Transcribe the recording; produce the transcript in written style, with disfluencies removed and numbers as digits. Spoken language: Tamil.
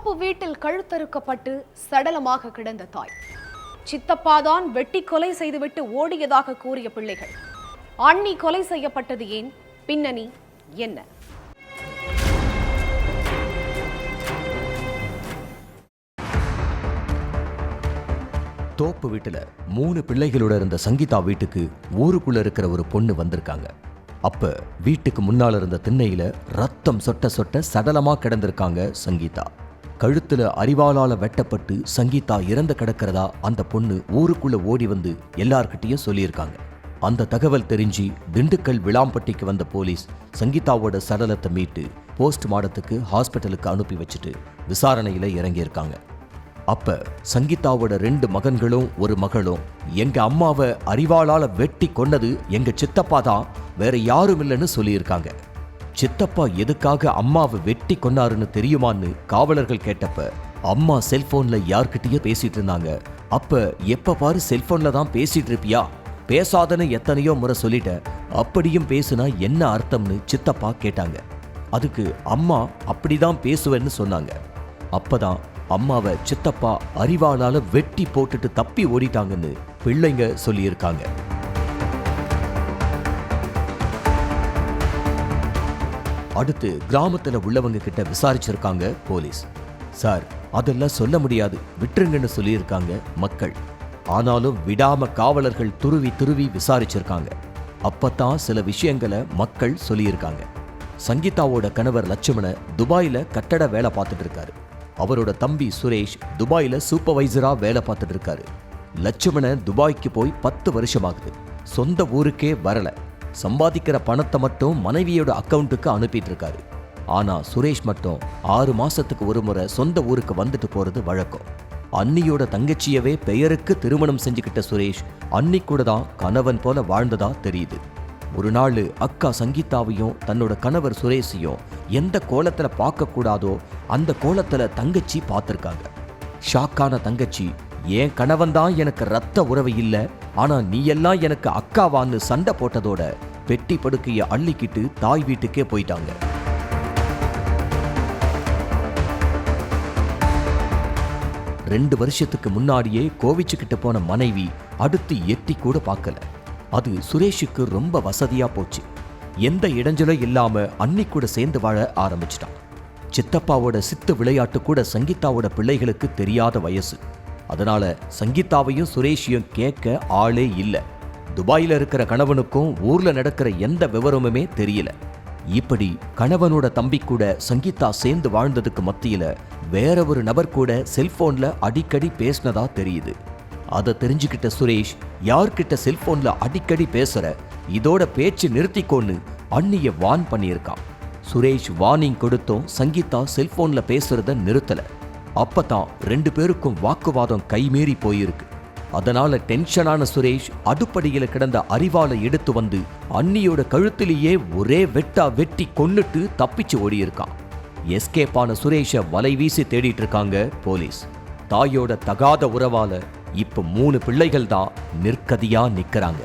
தோப்பு வீட்டில் கழுத்தறுக்கப்பட்டு சடலமாக கிடந்த தாய். சித்தப்பாதான் வெட்டி கொலை செய்துவிட்டு ஓடியதாக கூறிய பிள்ளைகள். அண்ணி கொலை செய்யப்பட்டது ஏன்? பின்னணி என்ன? தோப்பு வீட்டுல 3 பிள்ளைகளோட இருந்த சங்கீதா வீட்டுக்கு ஊருக்குள்ள இருக்கிற ஒரு பொண்ணு வந்திருக்காங்க. அப்ப வீட்டுக்கு முன்னால இருந்த திண்ணையில ரத்தம் சொட்ட சொட்ட சடலமா கிடந்திருக்காங்க சங்கீதா. கழுத்துல அரிவாளால வெட்டப்பட்டு சங்கீதா இறந்து கிடக்கிறதா அந்த பொண்ணு ஊருக்குள்ள ஓடி வந்து எல்லார்கிட்டையும் சொல்லியிருக்காங்க. அந்த தகவல் தெரிஞ்சு திண்டுக்கல் விளாம்பட்டிக்கு வந்த போலீஸ் சங்கீதாவோட சடலத்தை மீட்டு போஸ்ட்மார்ட்டத்துக்கு ஹாஸ்பிட்டலுக்கு அனுப்பி வச்சுட்டு விசாரணையில இறங்கியிருக்காங்க. அப்ப சங்கீதாவோட 2 மகன்களும் ஒரு மகளும் எங்க அம்மாவை அரிவாளால வெட்டி கொன்னது எங்க சித்தப்பா தான், வேற யாரும் இல்லைன்னு சொல்லியிருக்காங்க. சித்தப்பா எதுக்காக அம்மாவை வெட்டி கொன்னாருன்னு தெரியுமான்னு காவலர்கள் கேட்டப்ப அம்மா செல்போன்ல யார்கிட்டயும் பேசிட்டு இருந்தாங்க. அப்ப எப்ப பாரு செல்போன்ல தான் பேசிட்டு இருப்பியா, பேசாதன்னு எத்தனையோ முறை சொல்லிட்ட, அப்படியும் பேசுனா என்ன அர்த்தம்னு சித்தப்பா கேட்டாங்க. அதுக்கு அம்மா அப்படிதான் பேசுவேன்னு சொன்னாங்க. அப்பதான் அம்மாவை சித்தப்பா அரிவாளால வெட்டி போட்டுட்டு தப்பி ஓடிட்டாங்கன்னு பிள்ளைங்க சொல்லியிருக்காங்க. அடுத்து கிராமத்துல உள்ளவங்க கிட்ட விசாரிச்சிருக்காங்க போலீஸ். சார், அதெல்லாம் சொல்ல முடியாது, விட்டுருங்கன்னு சொல்லியிருக்காங்க மக்கள். ஆனாலும் விடாம காவலர்கள் துருவி விசாரிச்சிருக்காங்க. அப்பதான் சில விஷயங்களை மக்கள் சொல்லியிருக்காங்க. சங்கீதாவோட கணவர் லட்சுமண துபாயில கட்டட வேலை பார்த்துட்டு இருக்காரு. அவரோட தம்பி சுரேஷ் துபாயில சூப்பர்வைசரா வேலை பார்த்துட்டு இருக்காரு. லட்சுமண துபாய்க்கு போய் 10 வருஷமாகுது. சொந்த ஊருக்கே வரல. சம்பாதிக்கிற பணத்தை மட்டும் மனைவியோட அக்கவுண்ட்டுக்கு அனுப்பிட்டு இருக்காரு. ஆனா சுரேஷ் மட்டும் 6 மாசத்துக்கு ஒரு முறை சொந்த ஊருக்கு வந்துட்டு போறது வழக்கம். அன்னியோட தங்கச்சியவே பெயருக்கு திருமணம் செஞ்சுக்கிட்ட சுரேஷ் அன்னி கூட தான் கணவன் போல வாழ்ந்ததா தெரியுது. ஒரு நாள் அக்கா சங்கீதாவையும் தன்னோட கணவர் சுரேஷையும் எந்த கோலத்துல பார்க்க கூடாதோ அந்த கோலத்துல தங்கச்சி பார்த்திருக்காங்க. ஷாக்கான தங்கச்சி, என் கணவன் தான் எனக்கு ரத்த உறவு இல்ல, ஆனா நீ எல்லாம் எனக்கு அக்காவான்னு சண்டை போட்டதோட பெட்டி படுக்கைய அள்ளிக்கிட்டு தாய் வீட்டுக்கே போயிட்டாங்க. ரெண்டு வருஷத்துக்கு முன்னாடியே கோவிச்சுக்கிட்டு போன மனைவி அடுத்து எட்டி கூட பார்க்கல. அது சுரேஷுக்கு ரொம்ப வசதியா போச்சு. எந்த இடைஞ்சலும் இல்லாம அன்னி கூட சேர்ந்து வாழ ஆரம்பிச்சிட்டான். சித்தப்பாவோட சித்து விளையாட்டு கூட சங்கீதாவோட பிள்ளைகளுக்கு தெரியாத வயசு. அதனால சங்கீதாவையும் சுரேஷையும் கேட்க ஆளே இல்ல. துபாயில இருக்கிற கணவனுக்கும் ஊர்ல நடக்கிற எந்த விவரமுமே தெரியல. இப்படி கணவனோட தம்பி கூட சங்கீதா சேர்ந்து வாழ்ந்ததுக்கு மத்தியில வேற ஒரு நபர் கூட செல்போன்ல அடிக்கடி பேசினதா தெரியுது. அதை தெரிஞ்சுக்கிட்ட சுரேஷ், யார்கிட்ட செல்போன்ல அடிக்கடி பேசுற, இதோட பேச்சு நிறுத்திக்கோன்னு அண்ணிய வார்ன் பண்ணியிருக்கான். சுரேஷ் வார்னிங் கொடுத்தும் சங்கீதா செல்போன்ல பேசுறத நிறுத்தல. அப்பதான் 2 பேருக்கும் வாக்குவாதம் கைமீறி போயிருக்கு. அதனால டென்ஷனான சுரேஷ் அடுப்படியில கிடந்த அரிவாளை எடுத்து வந்து அண்ணியோட கழுத்திலேயே ஒரே வெட்டா வெட்டி கொன்னுட்டு தப்பிச்சு ஓடியிருக்கான். எஸ்கேப் ஆன சுரேஷை வலை வீசி தேடிட்டு இருக்காங்க போலீஸ். தாயோட தகாத உறவால இப்ப 3 பிள்ளைகள் தான் நிற்கதியா நிக்கிறாங்க.